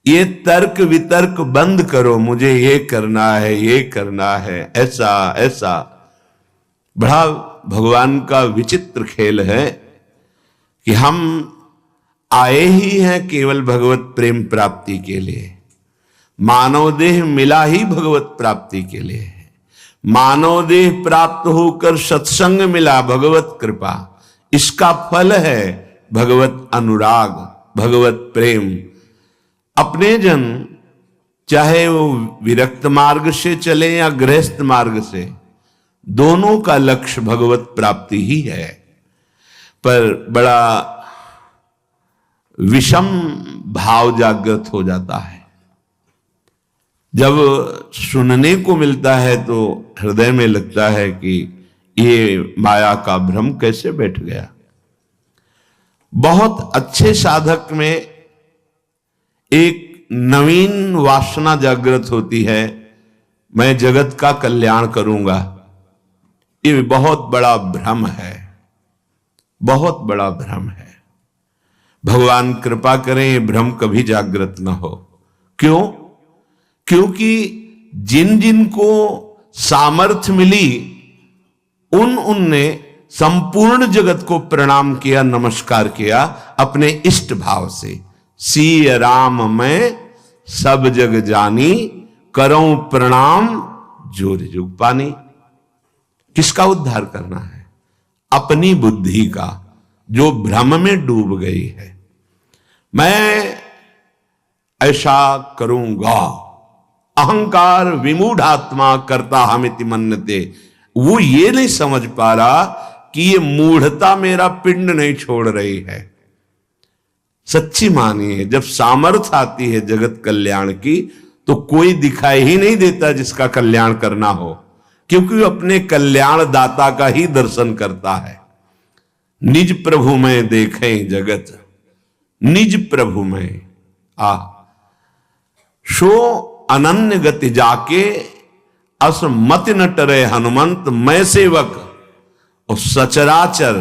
ये तर्क वितर्क बंद करो, मुझे ये करना है, ये करना है, ऐसा ऐसा। बड़ा भगवान का विचित्र खेल है कि हम आए ही हैं केवल भगवत प्रेम प्राप्ति के लिए। मानव देह मिला ही भगवत प्राप्ति के लिए है। मानव देह प्राप्त होकर सत्संग मिला, भगवत कृपा। इसका फल है भगवत अनुराग, भगवत प्रेम। अपने जन चाहे वो विरक्त मार्ग से चले या गृहस्थ मार्ग से, दोनों का लक्ष्य भगवत प्राप्ति ही है। पर बड़ा विषम भाव जागृत हो जाता है। जब सुनने को मिलता है तो हृदय में लगता है कि ये माया का भ्रम कैसे बैठ गया। बहुत अच्छे साधक में एक नवीन वासना जागृत होती है, मैं जगत का कल्याण करूंगा। ये बहुत बड़ा भ्रम है, बहुत बड़ा भ्रम है। भगवान कृपा करें ये भ्रम कभी जागृत न हो। क्यों? क्योंकि जिन जिन को सामर्थ्य मिली उनने संपूर्ण जगत को प्रणाम किया, नमस्कार किया अपने इष्ट भाव से। सी राम मैं सब जग जानी, करऊं प्रणाम जोर जुग पानी। किसका उद्धार करना है? अपनी बुद्धि का, जो भ्रम में डूब गई है। मैं ऐसा करूंगा, अहंकार विमूढ़ात्मा करता हमिति मन्यते। वो ये नहीं समझ पा रहा कि ये मूढ़ता मेरा पिंड नहीं छोड़ रही है। सच्ची मानिए, जब सामर्थ्य आती है जगत कल्याण की तो कोई दिखाई ही नहीं देता जिसका कल्याण करना हो, क्योंकि वो अपने कल्याण दाता का ही दर्शन करता है। निज प्रभु में देखें जगत, निज प्रभु में सो अनन्य गति जाके, अस मत न टरे हनुमंत मैं सेवक, और सचराचर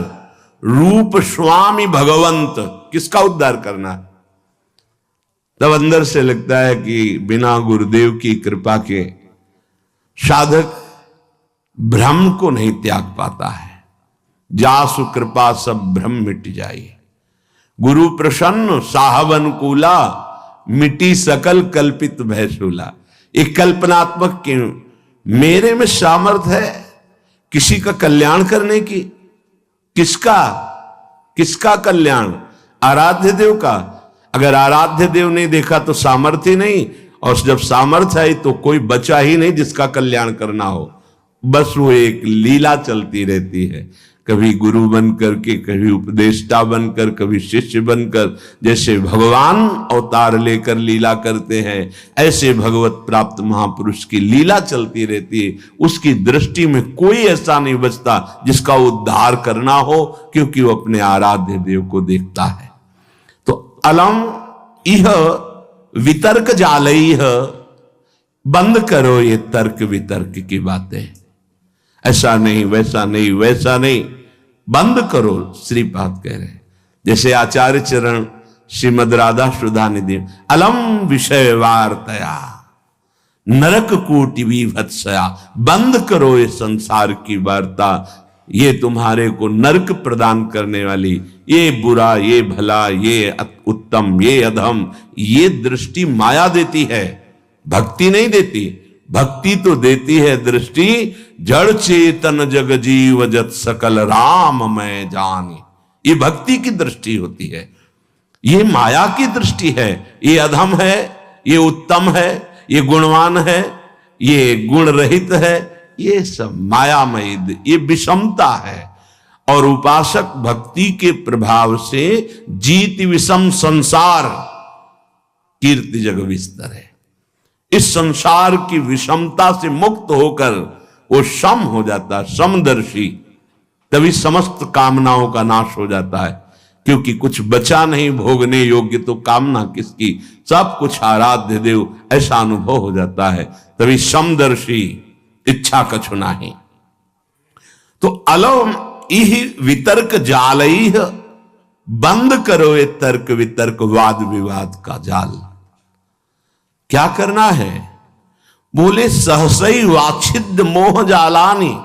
रूप स्वामी भगवंत। किसका उद्धार करना? तब अंदर से लगता है कि बिना गुरुदेव की कृपा के साधक भ्रम को नहीं त्याग पाता है। जासु कृपा सब भ्रम मिट जाई, गुरु प्रसन्न साहब अनुकूला, मिटी सकल कल्पित भयशूला। एक कल्पनात्मक के मेरे में सामर्थ है किसी का कल्याण करने की। किसका? किसका कल्याण? आराध्य देव का। अगर आराध्य देव नहीं देखा तो सामर्थ्य नहीं, और जब सामर्थ्य आई तो कोई बचा ही नहीं जिसका कल्याण करना हो। बस वो एक लीला चलती रहती है, कभी गुरु बनकर के, कभी उपदेष्टा बनकर, कभी शिष्य बनकर। जैसे भगवान अवतार लेकर लीला करते हैं, ऐसे भगवत प्राप्त महापुरुष की लीला चलती रहती है। उसकी दृष्टि में कोई ऐसा नहीं बचता जिसका उद्धार करना हो, क्योंकि वो अपने आराध्य देव को देखता है। तो अलम इह वितर्क जालई, बंद करो ये तर्क वितर्क की बातें। ऐसा नहीं, वैसा नहीं, वैसा नहीं, बंद करो। श्रीपाद कह रहे हैं, जैसे आचार्य चरण श्रीमद राधा सुधा निधि, अलम विषय वार्तया नरक कोटि विभत्सया। बंद करो ये संसार की वार्ता, ये तुम्हारे को नरक प्रदान करने वाली, ये बुरा, ये भला, ये उत्तम, ये अधम, ये दृष्टि माया देती है, भक्ति नहीं देती। भक्ति तो देती है दृष्टि, जड़ चेतन जग जीव जत सकल राम मैं जानी। ये भक्ति की दृष्टि होती है। ये माया की दृष्टि है। ये अधम है, ये उत्तम है, ये गुणवान है, ये गुण रहित है, ये सब मायामयी, ये विषमता है। और उपासक भक्ति के प्रभाव से जीत विषम संसार कीर्ति जग विस्तर है। इस संसार की विषमता से मुक्त होकर वो सम हो जाता है, समदर्शी। तभी समस्त कामनाओं का नाश हो जाता है, क्योंकि कुछ बचा नहीं भोगने योग्य, तो कामना किसकी? सब कुछ आराध्य देव, ऐसा अनुभव हो जाता है। तभी समदर्शी, इच्छा कछु नहीं। तो अलम इह वितर्क जालई, बंद करो ये तर्क वितर्क वाद विवाद का जाल। क्या करना है? बोले सहसई वाछिद मोह जालानी,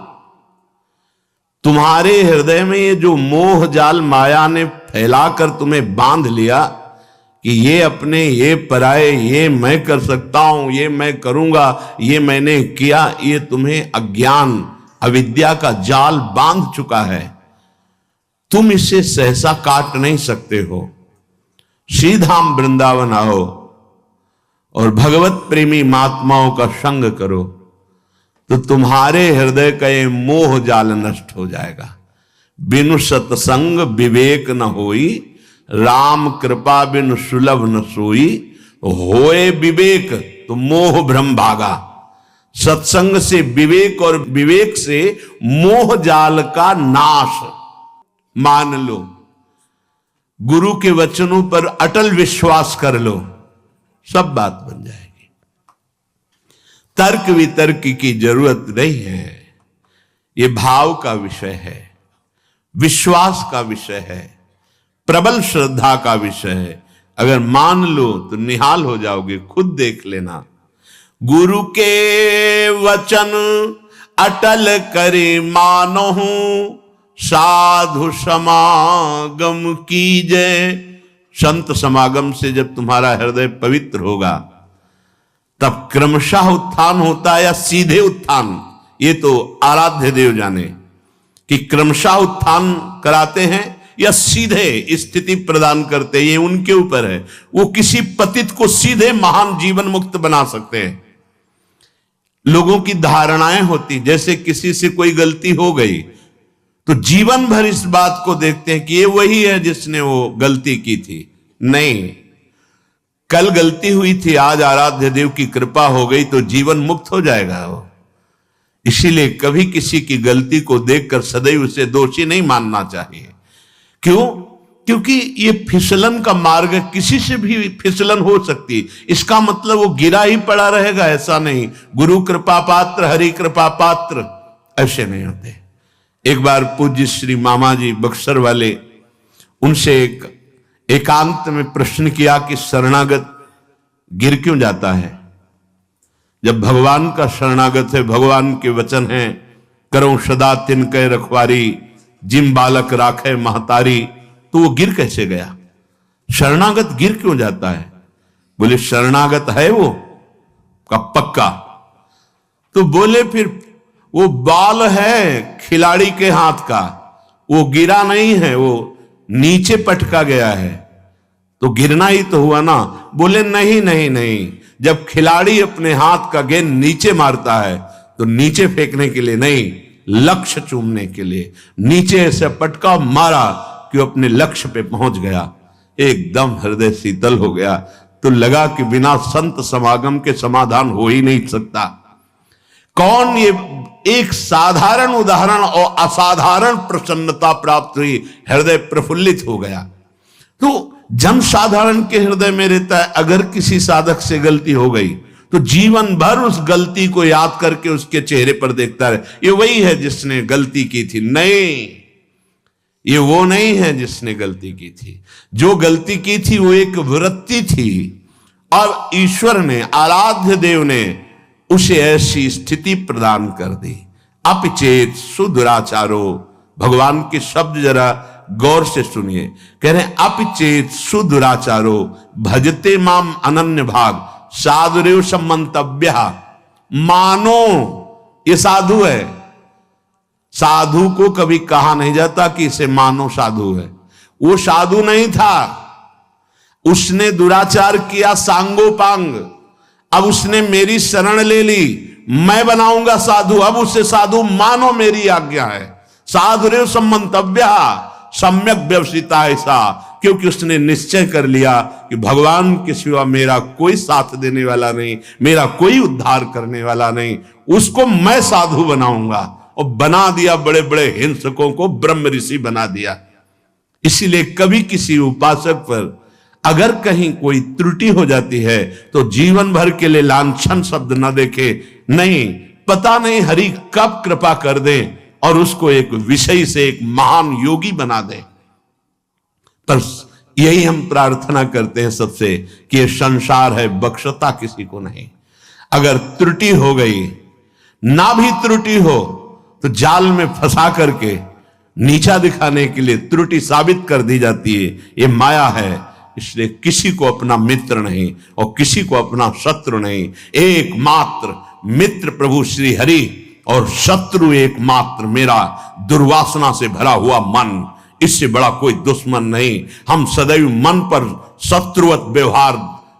तुम्हारे हृदय में ये जो मोह जाल माया ने फैलाकर तुम्हें बांध लिया कि ये अपने, ये पराए, ये मैं कर सकता हूं, ये मैं करूंगा, ये मैंने किया, ये तुम्हें अज्ञान अविद्या का जाल बांध चुका है। तुम इसे सहसा काट नहीं सकते हो। श्रीधाम वृंदावन आओ और भगवत प्रेमी महात्माओं का संग करो तो तुम्हारे हृदय का ये मोह जाल नष्ट हो जाएगा। बिनु सत्संग विवेक न होई, राम कृपा बिनु सुलभ न सोई। होए विवेक तो मोह भ्रम भागा। सत्संग से विवेक और विवेक से मोह जाल का नाश। मान लो, गुरु के वचनों पर अटल विश्वास कर लो, सब बात बन जाएगी। तर्क वितर्क की जरूरत नहीं है। ये भाव का विषय है, विश्वास का विषय है, प्रबल श्रद्धा का विषय है। अगर मान लो तो निहाल हो जाओगे। खुद देख लेना। गुरु के वचन अटल करे मानहु, साधु समागम कीजय। संत समागम से जब तुम्हारा हृदय पवित्र होगा तब क्रमशः उत्थान होता है या सीधे उत्थान, ये तो आराध्य देव जाने कि क्रमशः उत्थान कराते हैं या सीधे स्थिति प्रदान करते हैं, ये उनके ऊपर है। वो किसी पतित को सीधे महान जीवन मुक्त बना सकते हैं। लोगों की धारणाएं होती, जैसे किसी से कोई गलती हो गई तो जीवन भर इस बात को देखते हैं कि ये वही है जिसने वो गलती की थी। नहीं, कल गलती हुई थी, आज आराध्य देव की कृपा हो गई तो जीवन मुक्त हो जाएगा वो। इसीलिए कभी किसी की गलती को देखकर सदैव उसे दोषी नहीं मानना चाहिए। क्यों? क्योंकि ये फिसलन का मार्ग है, किसी से भी फिसलन हो सकती। इसका मतलब वो गिरा ही पड़ा रहेगा ऐसा नहीं। गुरु कृपा पात्र, हरि कृपा पात्र ऐसे नहीं होते। एक बार पूज्य श्री मामा जी बक्सर वाले, उनसे एकांत में प्रश्न किया कि शरणागत गिर क्यों जाता है? जब भगवान का शरणागत है, भगवान के वचन हैं, करो सदा तिनके रखवारी, जिम बालक राखे महतारी, तो वो गिर कैसे गया? शरणागत गिर क्यों जाता है? बोले शरणागत है वो का पक्का। तो बोले फिर वो बाल है खिलाड़ी के हाथ का, वो गिरा नहीं है, वो नीचे पटका गया है, तो गिरना ही तो हुआ ना। बोले नहीं नहीं नहीं, जब खिलाड़ी अपने हाथ का गेंद नीचे मारता है तो नीचे फेंकने के लिए नहीं, लक्ष्य चूमने के लिए नीचे ऐसे पटका मारा कि अपने लक्ष्य पे पहुंच गया। एकदम हृदय शीतल हो गया। तो लगा कि बिना संत समागम के समाधान हो ही नहीं सकता। कौन? ये एक साधारण उदाहरण और असाधारण प्रसन्नता प्राप्त हुई, हृदय प्रफुल्लित हो गया। तो जन साधारण के हृदय में रहता है, अगर किसी साधक से गलती हो गई तो जीवन भर उस गलती को याद करके उसके चेहरे पर देखता रहे, ये वही है जिसने गलती की थी। नहीं, ये वो नहीं है जिसने गलती की थी। जो गलती की थी वो एक वृत्ति थी और ईश्वर ने, आराध्य देव ने उसे ऐसी स्थिति प्रदान कर दी। अपचेत सुदुराचारो, भगवान के शब्द जरा गौर से सुनिए। कह रहे अपचेत सुदुराचारो भजते माम अनन्य भाग, साधुरेव सम्मंतव्य। मानो ये साधु है। साधु को कभी कहा नहीं जाता कि इसे मानो साधु है। वो साधु नहीं था, उसने दुराचार किया सांगोपांग। अब उसने मेरी शरण ले ली, मैं बनाऊंगा साधु, अब उसे साधु मानो, मेरी आज्ञा है। साधुरेव सम्मंतव्य, सम्यक व्यवसिता ऐसा, क्योंकि उसने निश्चय कर लिया कि भगवान के सिवा मेरा कोई साथ देने वाला नहीं, मेरा कोई उद्धार करने वाला नहीं, उसको मैं साधु बनाऊंगा। और बना दिया, बड़े बड़े हिंसकों को ब्रह्म ऋषि बना दिया। इसीलिए कभी किसी उपासक पर अगर कहीं कोई त्रुटि हो जाती है तो जीवन भर के लिए लांछन शब्द न देखे। नहीं, पता नहीं हरि कब कृपा कर दे और उसको एक विषय से एक महान योगी बना दे। पर यही हम प्रार्थना करते हैं सबसे कि ये संसार है, बख्शता किसी को नहीं। अगर त्रुटि हो गई, ना भी त्रुटि हो तो जाल में फंसा करके नीचा दिखाने के लिए त्रुटि साबित कर दी जाती है। ये माया है, इसलिए किसी को अपना मित्र नहीं और किसी को अपना शत्रु नहीं। एकमात्र मित्र प्रभु श्री हरि और शत्रु एकमात्र मेरा दुर्वासना से भरा हुआ मन। इससे बड़ा कोई दुश्मन नहीं। हम सदैव मन पर शत्रुवत व्यवहार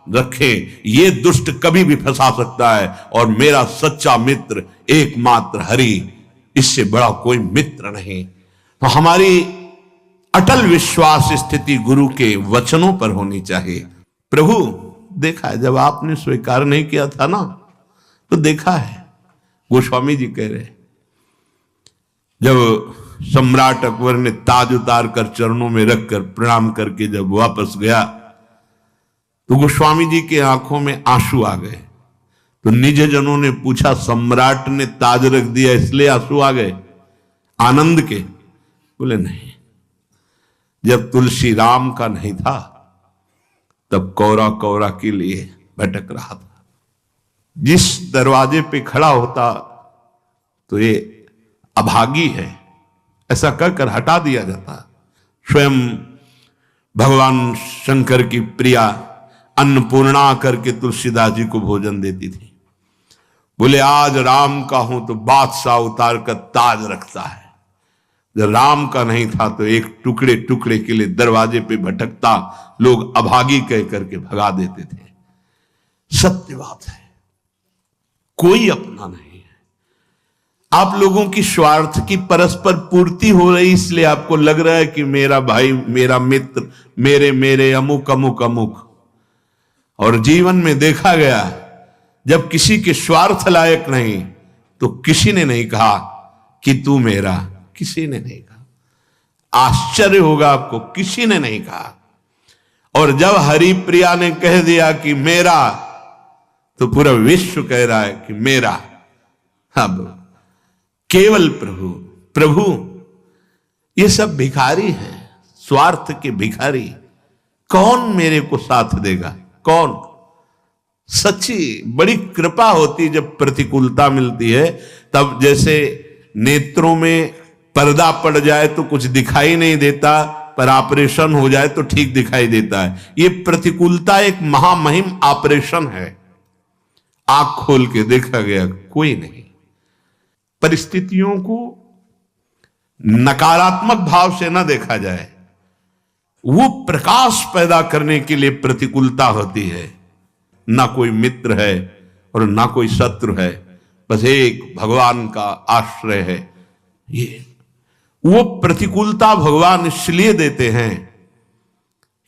रखें, ये दुष्ट कभी भी फंसा सकता है। और मेरा सच्चा मित्र एकमात्र हरि, इससे बड़ा कोई मित्र नहीं। तो हमारी अटल विश्वास स्थिति गुरु के वचनों पर होनी चाहिए। प्रभु देखा है, जब आपने स्वीकार नहीं किया था ना, तो देखा है, गोस्वामी जी कह रहे, जब सम्राट अकबर ने ताज उतार कर चरणों में रखकर प्रणाम करके जब वापस गया, तो गोस्वामी जी के आंखों में आंसू आ गए। तो निज जनों ने पूछा, सम्राट ने ताज रख दिया इसलिए आंसू आ गए आनंद के? बोले नहीं, जब तुलसी राम का नहीं था तब कौरा कौरा के लिए भटक रहा था। जिस दरवाजे पे खड़ा होता तो ये अभागी है, ऐसा कहकर हटा दिया जाता। स्वयं भगवान शंकर की प्रिया अन्नपूर्णा करके तुलसीदास जी को भोजन देती थी। बोले आज राम का हूं तो बादशाह उतार कर ताज रखता है, जब राम का नहीं था तो एक टुकड़े टुकड़े के लिए दरवाजे पे भटकता, लोग अभागी कह करके भगा देते थे। सत्य बात है, कोई अपना नहीं है। आप लोगों की स्वार्थ की परस्पर पूर्ति हो रही, इसलिए आपको लग रहा है कि मेरा भाई, मेरा मित्र, मेरे मेरे अमुक अमुक अमुक। और जीवन में देखा गया, जब किसी के स्वार्थ लायक नहीं तो किसी ने नहीं कहा कि तू मेरा, किसी ने नहीं कहा। आश्चर्य होगा आपको, किसी ने नहीं कहा। और जब हरिप्रिया ने कह दिया कि मेरा, तो पूरा विश्व कह रहा है कि मेरा। अब केवल प्रभु प्रभु, ये सब भिखारी हैं, स्वार्थ के भिखारी। कौन मेरे को साथ देगा? कौन? सच्ची बड़ी कृपा होती जब प्रतिकूलता मिलती है। तब जैसे नेत्रों में पर्दा पड़ जाए तो कुछ दिखाई नहीं देता, पर ऑपरेशन हो जाए तो ठीक दिखाई देता है। ये प्रतिकूलता एक महामहिम ऑपरेशन है। आंख खोल के देखा गया, कोई नहीं। परिस्थितियों को नकारात्मक भाव से न देखा जाए, वो प्रकाश पैदा करने के लिए प्रतिकूलता होती है। ना कोई मित्र है और ना कोई शत्रु है, बस एक भगवान का आश्रय है। ये वो प्रतिकूलता भगवान इसलिए देते हैं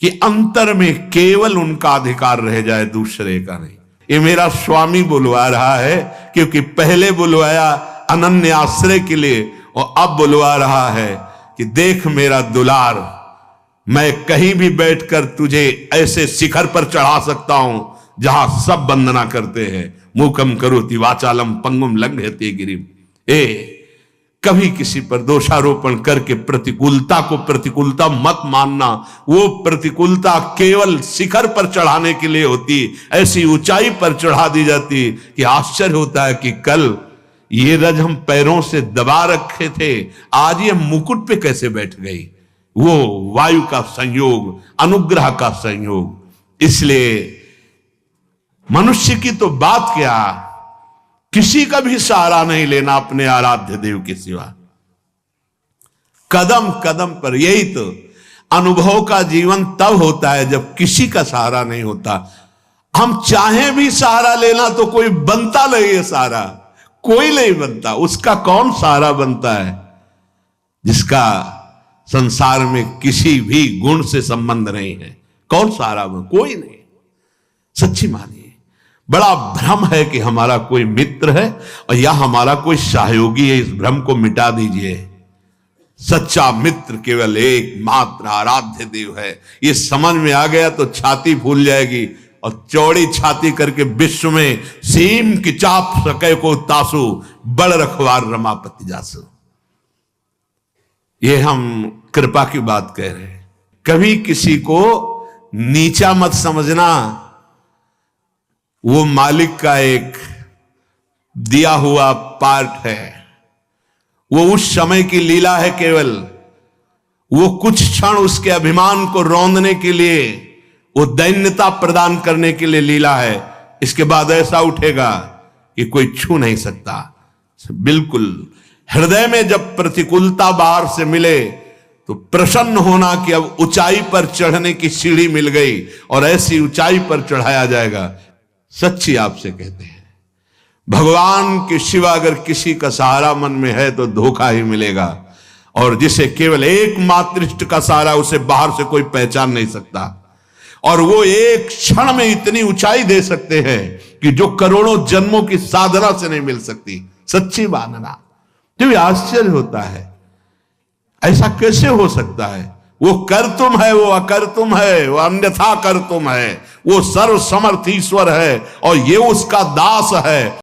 कि अंतर में केवल उनका अधिकार रह जाए, दूसरे का नहीं। ये मेरा स्वामी बुलवा रहा है, क्योंकि पहले बुलवाया अनन्य आश्रय के लिए और अब बुलवा रहा है कि देख मेरा दुलार, मैं कहीं भी बैठकर तुझे ऐसे शिखर पर चढ़ा सकता हूं जहां सब वंदना करते हैं। मूकम करोति वाचालम पंगुम लंघयते गिरिम। कभी किसी पर दोषारोपण करके प्रतिकूलता को प्रतिकूलता मत मानना। वो प्रतिकूलता केवल शिखर पर चढ़ाने के लिए होती, ऐसी ऊंचाई पर चढ़ा दी जाती कि आश्चर्य होता है कि कल ये रज हम पैरों से दबा रखे थे, आज ये मुकुट पे कैसे बैठ गई। वो वायु का संयोग, अनुग्रह का संयोग। इसलिए मनुष्य की तो बात क्या, किसी का भी सहारा नहीं लेना अपने आराध्य देव के सिवा। कदम कदम पर, यही तो अनुभव का जीवन तब होता है जब किसी का सहारा नहीं होता। हम चाहे भी सहारा लेना तो कोई बनता नहीं है सहारा, कोई नहीं बनता। उसका कौन सहारा बनता है? जिसका संसार में किसी भी गुण से संबंध नहीं है, कौन सहारा बन? कोई नहीं। सच्ची मानिए, बड़ा भ्रम है कि हमारा कोई मित्र है और या हमारा कोई सहयोगी है। इस भ्रम को मिटा दीजिए। सच्चा मित्र केवल एक मात्र आराध्य देव है। ये समझ में आ गया तो छाती फूल जाएगी और चौड़ी छाती करके विश्व में सीम की चाप सके को तासु, बड़ रखवार रमापति जासु। ये हम कृपा की बात कह रहे हैं। कभी किसी को नीचा मत समझना। वो मालिक का एक दिया हुआ पार्ट है, वो उस समय की लीला है केवल। वो कुछ क्षण उसके अभिमान को रौंदने के लिए, वो दैन्यता प्रदान करने के लिए लीला है। इसके बाद ऐसा उठेगा कि कोई छू नहीं सकता। बिल्कुल हृदय में जब प्रतिकूलता बाहर से मिले तो प्रसन्न होना कि अब ऊंचाई पर चढ़ने की सीढ़ी मिल गई और ऐसी ऊंचाई पर चढ़ाया जाएगा। सच्ची आपसे कहते हैं, भगवान के सिवा अगर किसी का सहारा मन में है तो धोखा ही मिलेगा। और जिसे केवल एकमात्र इष्ट का सहारा, उसे बाहर से कोई पहचान नहीं सकता। और वो एक क्षण में इतनी ऊंचाई दे सकते हैं कि जो करोड़ों जन्मों की साधना से नहीं मिल सकती। सच्ची मानना तो आश्चर्य होता है, ऐसा कैसे हो सकता है? वो कर तुम है, वो अकर तुम है, वो अन्यथा कर तुम है, वो सर्व समर्थ ईश्वर है और ये उसका दास है।